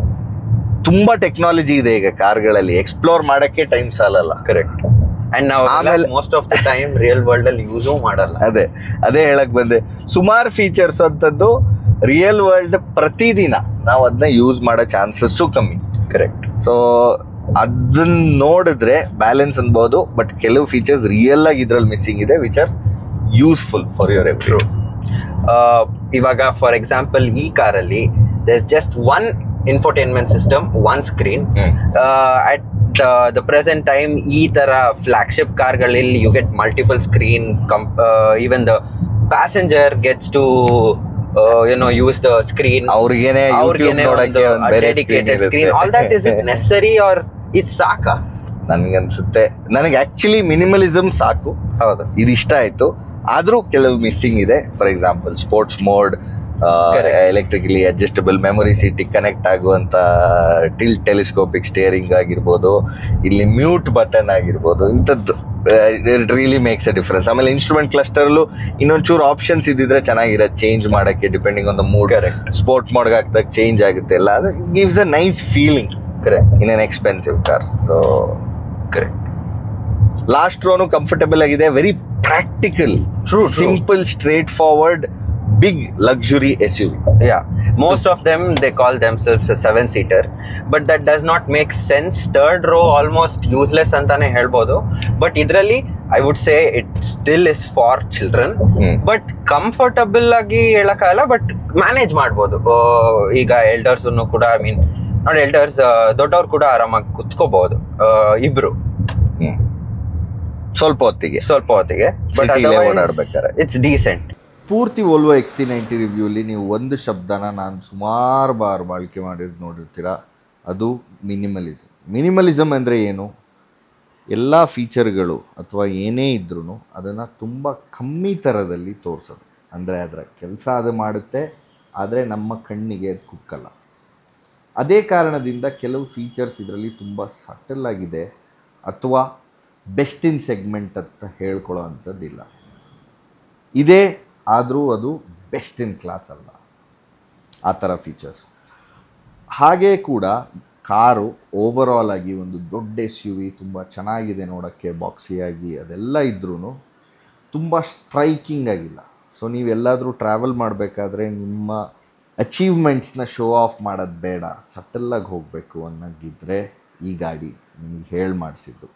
ತುಂಬಾ ಟೆಕ್ನಾಲಜಿ ಇದೆ ಈಗ ಕಾರ್ಗಳಲ್ಲಿ, ಎಕ್ಸ್ಪ್ಲೋರ್ ಮಾಡಕ್ಕೆ ಟೈಮ್ ಸಾಲಲ್ಲ. ಕರೆಕ್ಟ್. ಅಂಡ್ ನಾವು ಆಮೇಲೆ most of the time real world ಅಲ್ಲಿ ಯೂಸೂ ಮಾಡಲ್ಲ. ಅದೇ ಹೇಳಕ್ ಬಂದೆ. ಸುಮಾರು ಫೀಚರ್ಸ್ ಅಂತದ್ದು ರಿಯಲ್ ವರ್ಲ್ಡ್ ಪ್ರತಿದಿನ ನಾವು ಅದನ್ನ ಯೂಸ್ ಮಾಡೋ ಚಾನ್ಸಸ್ಸು ಕಮ್ಮಿ. ಕರೆಕ್ಟ್. ಸೊ ಅದನ್ನ ನೋಡಿದ್ರೆ ಬ್ಯಾಲೆನ್ಸ್ ಅನ್ಬೋದು. ಬಟ್ ಕೆಲವು ಫೀಚರ್ಸ್ ರಿಯಲ್ ಆಗಿ ಇದ್ರಲ್ಲಿ ಮಿಸ್ಸಿಂಗ್ ಇದೆ, which are useful for your every. ಇವಾಗ ಫಾರ್ ಎಕ್ಸಾಂಪಲ್ ಈ ಕಾರಲ್ಲಿ there is just one infotainment system, one screen. At the present time ಈ ತರ ಫ್ಲಾಗ್ಶಿಪ್ ಕಾರ್ಗಳಲ್ಲಿ you get multiple screen. Even the passenger gets to use the screen. ಅವ್ರಿಗೇನೆ dedicated screen. All that is it necessary or it's ಸಾಕ? ನನ್ಗನ್ಸುತ್ತೆ ನನಗೆ actually minimalism ಸಾಕು. ಹೌದು, ಇದು ಇಷ್ಟ ಆಯ್ತು. ಆದ್ರೂ ಕೆಲವು ಮಿಸ್ಸಿಂಗ್ ಇದೆ. For example sports mode, electrically adjustable memory ಸೀಟಿಗೆ ಕನೆಕ್ಟ್ ಆಗುವಂತ ಟೆಲಿಸ್ಕೋಪಿಕ್ ಸ್ಟೇರಿಂಗ್ ಆಗಿರ್ಬೋದು, ಇಲ್ಲಿ ಮ್ಯೂಟ್ ಬಟನ್ ಆಗಿರ್ಬೋದು, ಇಂಥದ್ದು it really makes a difference. ಆಮೇಲೆ ಇನ್ಸ್ಟ್ರೂಮೆಂಟ್ ಕ್ಲಸ್ಟರ್ಲು ಇನ್ನೊಂಚೂರು ಆಪ್ಷನ್ಸ್ ಇದ್ದಿದ್ರೆ ಚೆನ್ನಾಗಿರೋದು, ಚೇಂಜ್ ಮಾಡೋಕ್ಕೆ depending on the mood. Sport ಮೋಡ್ಗೆ ಹಾಕ್ದಾಗ ಚೇಂಜ್ ಆಗುತ್ತೆ ಎಲ್ಲ, ಅದು gives a nice feeling in an expensive car. So last ರೋನು ಕಂಫರ್ಟಬಲ್ ಆಗಿದೆ, very practical, simple, straightforward, big luxury SUV. Yeah, most of them they call themselves a 7-seater, but that does not make sense. Third row almost useless antane helbodu, but idralli I would say it still is for children. But comfortable agi helakala, but manage ಮಾಡಬಹುದು. ಈಗ elders ಅನ್ನು ಕೂಡ, I mean not elders, ದೊಡ್ಡವರು ಕೂಡ ಆರಾಮಾಗಿ ಕುತ್ಕೋಬಹುದು ಇಬ್ರು, ಸ್ವಲ್ಪ ಹೊತ್ತಿಗೆ ಬಟ್ ಓಡಾಡ್ಬೇಕಾದ್ರೆ ಇಟ್ಸ್ ಡೀಸೆಂಟ್. ಪೂರ್ತಿ ವೋಲ್ವೋ XC90 ರಿವ್ಯೂಲಿ ನೀವು ಒಂದು ಶಬ್ದನ ನಾನು ಸುಮಾರು ಬಳಕೆ ಮಾಡಿರೋದು ನೋಡಿರ್ತೀರ, ಅದು ಮಿನಿಮಲಿಸಮ್. ಮಿನಿಮಲಿಸಮ್ ಅಂದರೆ ಏನು? ಎಲ್ಲ ಫೀಚರ್ಗಳು ಅಥವಾ ಏನೇ ಇದ್ರೂ ಅದನ್ನು ತುಂಬ ಕಮ್ಮಿ ಥರದಲ್ಲಿ ತೋರಿಸೋದು. ಅಂದರೆ ಅದರ ಕೆಲಸ ಅದು ಮಾಡುತ್ತೆ, ಆದರೆ ನಮ್ಮ ಕಣ್ಣಿಗೆ ಅದು ಕುಕ್ಕಲ್ಲ. ಅದೇ ಕಾರಣದಿಂದ ಕೆಲವು ಫೀಚರ್ಸ್ ಇದರಲ್ಲಿ ತುಂಬ ಸಟಲ್ ಆಗಿದೆ ಅಥವಾ ಬೆಸ್ಟ್ ಇನ್ ಸೆಗ್ಮೆಂಟ್ ಅಂತ ಹೇಳ್ಕೊಳ್ಳೋ ಅಂಥದ್ದಿಲ್ಲ. ಇದೇ ಆದರೂ ಅದು ಬೆಸ್ಟ್ ಇನ್ ಕ್ಲಾಸ್ ಅಲ್ಲ, ಆ ಥರ ಫೀಚರ್ಸ್. ಹಾಗೇ ಕೂಡ ಕಾರು ಓವರಾಲ್ ಆಗಿ ಒಂದು ದೊಡ್ಡ SUV, ತುಂಬ ಚೆನ್ನಾಗಿದೆ ನೋಡೋಕ್ಕೆ, ಬಾಕ್ಸಿಯಾಗಿ ಅದೆಲ್ಲ ಇದ್ರೂ ತುಂಬ ಸ್ಟ್ರೈಕಿಂಗ್ ಆಗಿಲ್ಲ. ಸೊ ನೀವೆಲ್ಲಾದರೂ ಟ್ರಾವೆಲ್ ಮಾಡಬೇಕಾದ್ರೆ ನಿಮ್ಮ ಅಚೀವ್ಮೆಂಟ್ಸ್ನ ಶೋ ಆಫ್ ಮಾಡೋದು ಬೇಡ, ಸಟಲ್ಲಾಗಿ ಹೋಗಬೇಕು ಅನ್ನೋಂಗಿದ್ರೆ ಈ ಗಾಡಿ ನಿಮಗೆ ಹೇಳಿ ಮಾಡಿಸಿದ್ದು.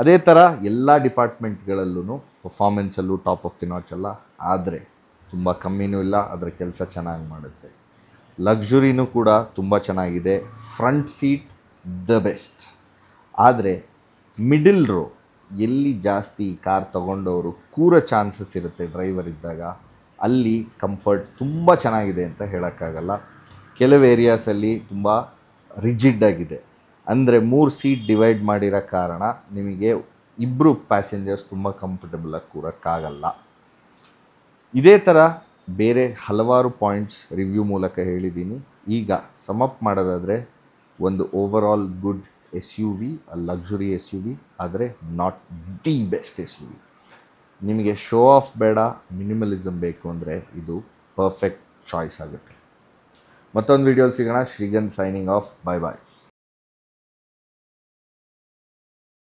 ಅದೇ ಥರ ಎಲ್ಲ ಡಿಪಾರ್ಟ್ಮೆಂಟ್ಗಳಲ್ಲೂ ಪರ್ಫಾರ್ಮೆನ್ಸಲ್ಲೂ ಟಾಪ್ ಆಫ್ ದಿ ನಾಚ್ ಅಲ್ಲ, ಆದರೆ ತುಂಬ ಕಮ್ಮಿನೂ ಇಲ್ಲ, ಅದರ ಕೆಲಸ ಚೆನ್ನಾಗಿ ಮಾಡುತ್ತೆ. ಲಕ್ಸುರಿನೂ ಕೂಡ ತುಂಬ ಚೆನ್ನಾಗಿದೆ, ಫ್ರಂಟ್ ಸೀಟ್ ದ ಬೆಸ್ಟ್. ಆದರೆ ಮಿಡಲ್ ರೋ ಎಲ್ಲಿ ಜಾಸ್ತಿ ಕಾರ್ ತೊಗೊಂಡವರು ಕೂರೋ ಚಾನ್ಸಸ್ ಇರುತ್ತೆ ಡ್ರೈವರ್ ಇದ್ದಾಗ, ಅಲ್ಲಿ ಕಂಫರ್ಟ್ ತುಂಬ ಚೆನ್ನಾಗಿದೆ ಅಂತ ಹೇಳೋಕ್ಕಾಗಲ್ಲ. ಕೆಲವು ಏರಿಯಾಸಲ್ಲಿ ತುಂಬ ರಿಜಿಡ್ ಆಗಿದೆ, ಅಂದರೆ 3 ಸೀಟ್ ಡಿವೈಡ್ ಮಾಡಿರೋ ಕಾರಣ ನಿಮಗೆ ಇಬ್ಬರು ಪ್ಯಾಸೆಂಜರ್ಸ್ ತುಂಬ ಕಂಫರ್ಟಬಲಾಗಿ ಕೂರೋಕ್ಕಾಗಲ್ಲ. ಇದೇ ಥರ ಬೇರೆ ಹಲವಾರು ಪಾಯಿಂಟ್ಸ್ ರಿವ್ಯೂ ಮೂಲಕ ಹೇಳಿದ್ದೀನಿ. ಈಗ ಸಮಪ್ ಮಾಡೋದಾದರೆ ಒಂದು overall good SUV, luxury SUV, ಆದರೆ ನಾಟ್ ದಿ ಬೆಸ್ಟ್ SUV. ನಿಮಗೆ ಶೋ ಆಫ್ ಬೇಡ, ಮಿನಿಮಲಿಸಮ್ ಬೇಕು ಅಂದರೆ ಇದು ಪರ್ಫೆಕ್ಟ್ ಚಾಯ್ಸ್ ಆಗುತ್ತೆ. ಮತ್ತೊಂದು ವಿಡಿಯೋಲಿ ಸಿಗೋಣ. ಶ್ರೀಗಂಧ್ ಸೈನಿಂಗ್ ಆಫ್. ಬಾಯ್ ಬಾಯ್.